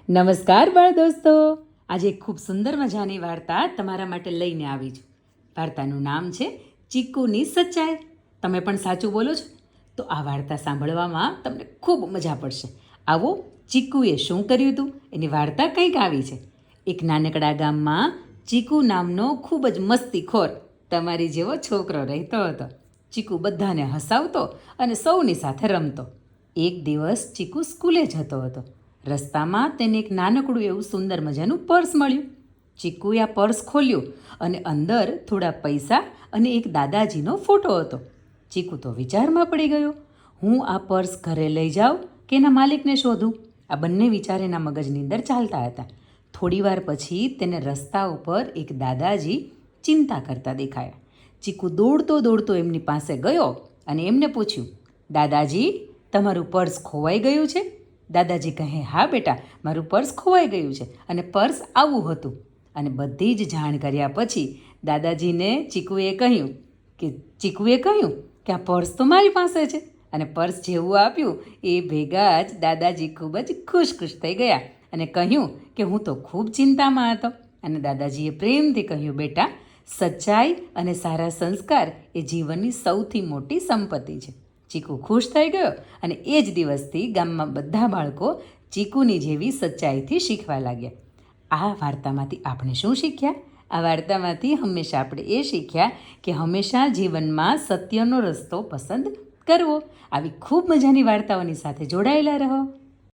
નમસ્કાર બાળ દોસ્તો, આજે એક ખૂબ સુંદર મજાની વાર્તા તમારા માટે લઈને આવી છું. વાર્તાનું નામ છે ચીકુની સચ્ચાઈ. તમે પણ સાચું બોલો છો તો આ વાર્તા સાંભળવામાં તમને ખૂબ મજા પડશે. આવો, ચીકુએ શું કર્યું હતું એની વાર્તા કંઈક આવી છે. એક નાનકડા ગામમાં ચીકુ નામનો ખૂબ જ મસ્તીખોર તમારી જેવો છોકરો રહેતો હતો. ચીકુ બધાને હસાવતો અને સૌની સાથે રમતો. એક દિવસ ચીકુ સ્કૂલે જતો હતો. રસ્તામાં તેને એક નાનકડું એવું સુંદર મજાનું પર્સ મળ્યું. ચીકુએ આ પર્સ ખોલ્યું અને અંદર થોડા પૈસા અને એક દાદાજીનો ફોટો હતો. ચીકુ તો વિચારમાં પડી ગયો. હું આ પર્સ ઘરે લઈ જાઉં કે એના માલિકને શોધું? આ બંને વિચાર એના મગજની અંદર ચાલતા હતા. થોડીવાર પછી તેને રસ્તા ઉપર એક દાદાજી ચિંતા કરતા દેખાયા. ચીકુ દોડતો દોડતો એમની પાસે ગયો અને એમને પૂછ્યું, દાદાજી, તમારું પર્સ ખોવાઈ ગયું છે? દાદાજી કહે, હા બેટા, મારું પર્સ ખોવાઈ ગયું છે અને પર્સ આવું હતું. અને બધી જ જાણ કર્યા પછી દાદાજીને ચીકુએ કહ્યું કે આ પર્સ તો મારી પાસે છે. અને પર્સ જેવું આપ્યું એ ભેગા જ દાદાજી ખૂબ જ ખુશ થઈ ગયા અને કહ્યું કે હું તો ખૂબ ચિંતામાં હતો. અને દાદાજીએ પ્રેમથી કહ્યું, બેટા, સચ્ચાઈ અને સારા સંસ્કાર એ જીવનની સૌથી મોટી સંપત્તિ છે. ચીકુ ખુશ થઈ ગયો અને એ જ દિવસથી ગામમાં બધા બાળકો ચીકુની જેવી સચ્ચાઈથી શીખવા લાગ્યા. આ વાર્તામાંથી આપણે શું શીખ્યા? આ વાર્તામાંથી હંમેશા આપણે એ શીખ્યા કે હંમેશા જીવનમાં સત્યનો રસ્તો પસંદ કરવો. આવી ખૂબ મજાની વાર્તાઓની સાથે જોડાયેલા રહો.